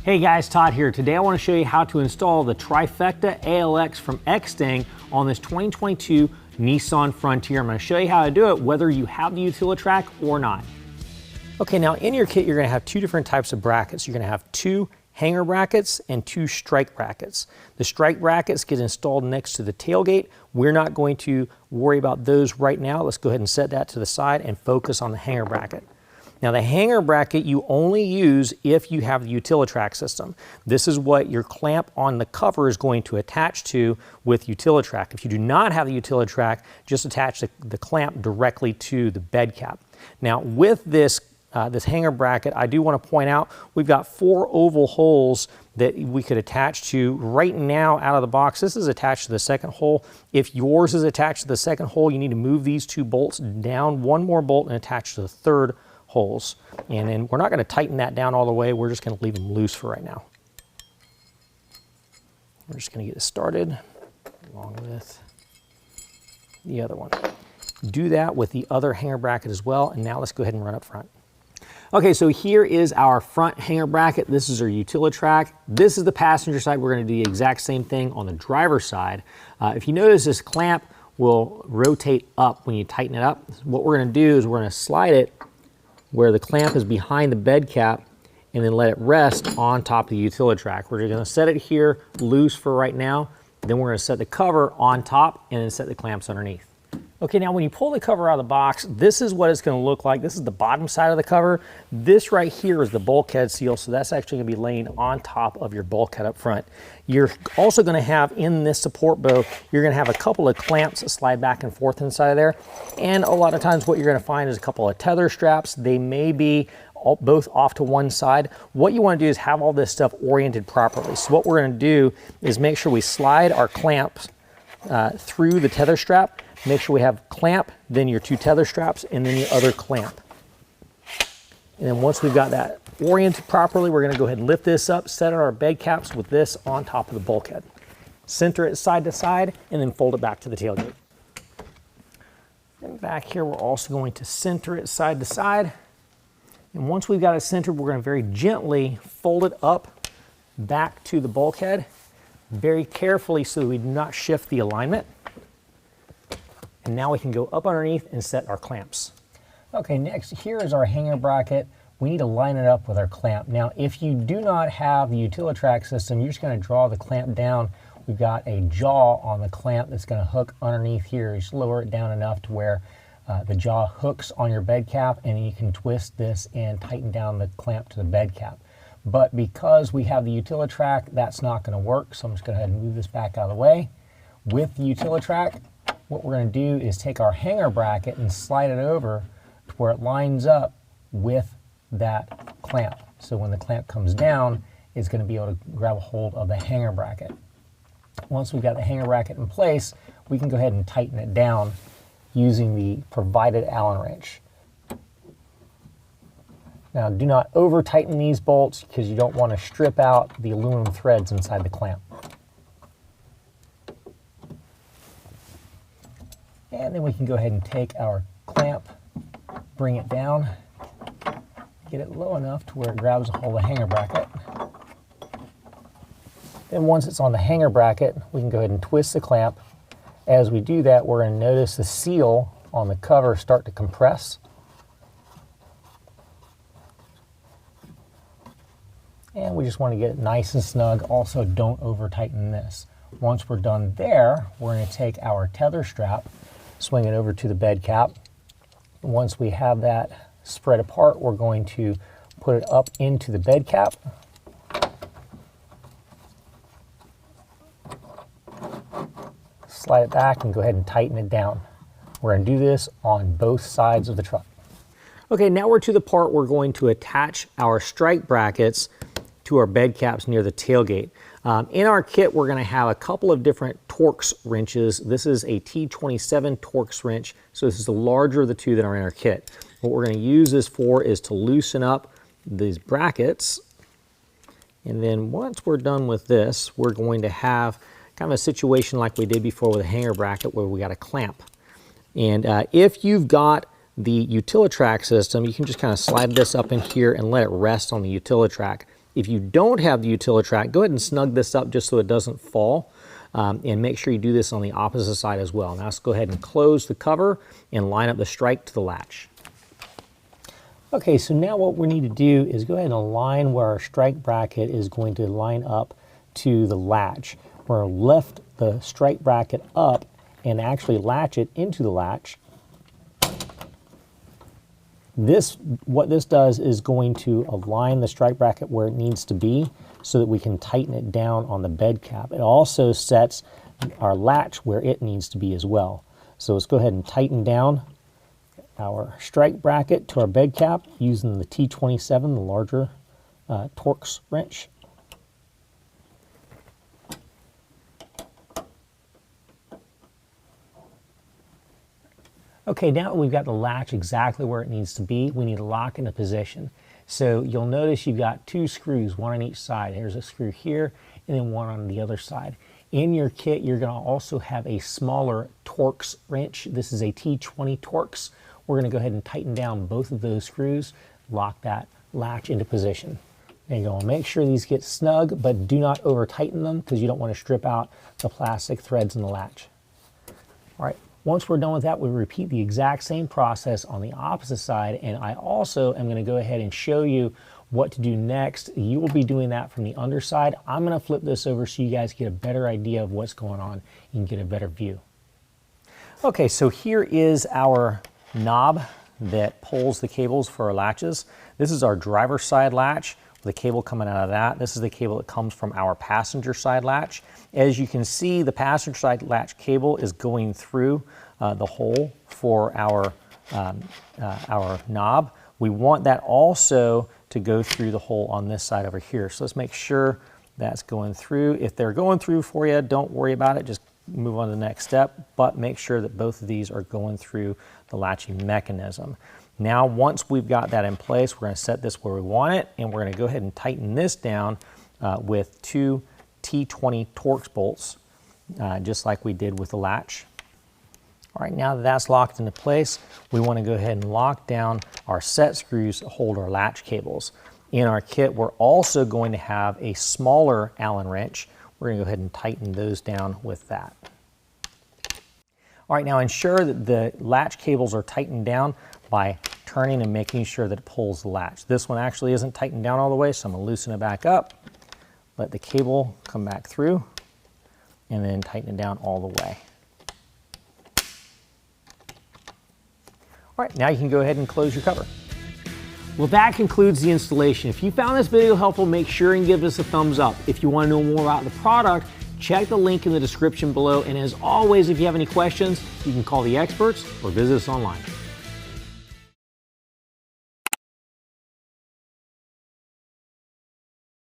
Hey guys, Todd here. Today I want to show you how to install the Trifecta ALX from Extang on this 2022 Nissan Frontier. I'm going to show you how to do it whether you have the Utilitrack or not. Okay, now in your kit you're going to have two different types of brackets. You're going to have two hanger brackets and two strike brackets. The strike brackets get installed next to the tailgate. We're not going to worry about those right now. Let's go ahead and set that to the side and focus on the hanger bracket. Now the hanger bracket you only use if you have the Utilitrack system. This is what your clamp on the cover is going to attach to with Utilitrack. If you do not have the Utilitrack, just attach the clamp directly to the bed cap. Now with this hanger bracket, I do want to point out we've got 4 oval holes that we could attach to right now out of the box. This is attached to the second hole. If yours is attached to the second hole, you need to move these 2 bolts down, 1 more bolt, and attach to the third holes. And then we're not going to tighten that down all the way. We're just going to leave them loose for right now. We're just going to get it started along with the other one. Do that with the other hanger bracket as well. And now let's go ahead and run up front. Okay, so here is our front hanger bracket. This is our Utilitrack. This is the passenger side. We're going to do the exact same thing on the driver's side. If you notice, this clamp will rotate up when you tighten it up. What we're going to do is we're going to slide it where the clamp is behind the bed cap and then let it rest on top of the Utilitrack. We're going to set it here loose for right now. Then we're going to set the cover on top and then set the clamps underneath. Okay, now when you pull the cover out of the box, this is what it's going to look like. This is the bottom side of the cover. This right here is the bulkhead seal, so that's actually going to be laying on top of your bulkhead up front. You're also going to have in this support bow, you're going to have a couple of clamps that slide back and forth inside of there. And a lot of times what you're going to find is a couple of tether straps. They may be both off to one side. What you want to do is have all this stuff oriented properly. So what we're going to do is make sure we slide our clamps through the tether strap. Make sure we have clamp, then your 2 tether straps, and then your other clamp. And then once we've got that oriented properly, we're going to go ahead and lift this up, set our bed caps with this on top of the bulkhead. Center it side to side, and then fold it back to the tailgate. And back here, we're also going to center it side to side. And once we've got it centered, we're going to very gently fold it up back to the bulkhead, very carefully so that we do not shift the alignment. And now we can go up underneath and set our clamps. Okay, next here is our hanger bracket. We need to line it up with our clamp. Now, if you do not have the Utilitrack system, you're just going to draw the clamp down. We've got a jaw on the clamp that's going to hook underneath here. You just lower it down enough to where the jaw hooks on your bed cap, and you can twist this and tighten down the clamp to the bed cap. But because we have the Utilitrack, that's not going to work. So I'm just going to go ahead and move this back out of the way. With the Utilitrack, what we're going to do is take our hanger bracket and slide it over to where it lines up with that clamp. So when the clamp comes down, it's going to be able to grab a hold of the hanger bracket. Once we've got the hanger bracket in place, we can go ahead and tighten it down using the provided Allen wrench. Now, do not over tighten these bolts because you don't want to strip out the aluminum threads inside the clamp. And then we can go ahead and take our clamp, bring it down, get it low enough to where it grabs a hold of the hanger bracket. Then once it's on the hanger bracket, we can go ahead and twist the clamp. As we do that, we're going to notice the seal on the cover start to compress. And we just want to get it nice and snug. Also, don't over tighten this. Once we're done there, we're going to take our tether strap, swing it over to the bed cap. Once we have that spread apart, we're going to put it up into the bed cap. Slide it back and go ahead and tighten it down. We're going to do this on both sides of the truck. Okay, now we're to the part we're going to attach our strike brackets to our bed caps near the tailgate. In our kit, we're going to have a couple of different Torx wrenches. This is a T27 Torx wrench, so this is the larger of the 2 that are in our kit. What we're going to use this for is to loosen up these brackets. And then once we're done with this, we're going to have kind of a situation like we did before with a hanger bracket where we got a clamp. And if you've got the Utilitrack system, you can just kind of slide this up in here and let it rest on the Utilitrack. If you don't have the Utilitrack, go ahead and snug this up just so it doesn't fall. And make sure you do this on the opposite side as well. Now let's go ahead and close the cover and line up the strike to the latch. Okay, so now what we need to do is go ahead and align where our strike bracket is going to line up to the latch. We're going to lift the strike bracket up and actually latch it into the latch. What this does is going to align the strike bracket where it needs to be so that we can tighten it down on the bed cap. It also sets our latch where it needs to be as well. So let's go ahead and tighten down our strike bracket to our bed cap using the T27, the larger Torx wrench. Okay, now that we've got the latch exactly where it needs to be, we need to lock into position. So you'll notice you've got two screws, one on each side. There's a screw here and then one on the other side. In your kit, you're going to also have a smaller Torx wrench. This is a T20 Torx. We're going to go ahead and tighten down both of those screws, lock that latch into position. There you go. Make sure these get snug, but do not over tighten them because you don't want to strip out the plastic threads in the latch. All right. Once we're done with that, we repeat the exact same process on the opposite side, and I also am going to go ahead and show you what to do next. You will be doing that from the underside. I'm going to flip this over so you guys get a better idea of what's going on and get a better view. Okay, so here is our knob that pulls the cables for our latches. This is our driver's side latch. The cable coming out of that. This is the cable that comes from our passenger side latch. As you can see, the passenger side latch cable is going through the hole for our knob. We want that also to go through the hole on this side over here. So let's make sure that's going through. If they're going through for you, don't worry about it. Just move on to the next step, but make sure that both of these are going through the latching mechanism. Now, once we've got that in place, we're going to set this where we want it, and we're going to go ahead and tighten this down with two T20 Torx bolts, just like we did with the latch. All right, now that that's locked into place, we want to go ahead and lock down our set screws that hold our latch cables. In our kit, we're also going to have a smaller Allen wrench. We're going to go ahead and tighten those down with that. All right, now ensure that the latch cables are tightened down by turning and making sure that it pulls the latch. This one actually isn't tightened down all the way, so I'm going to loosen it back up, let the cable come back through, and then tighten it down all the way. All right, now you can go ahead and close your cover. Well, that concludes the installation. If you found this video helpful, make sure and give us a thumbs up. If you want to know more about the product, check the link in the description below. And as always, if you have any questions, you can call the experts or visit us online.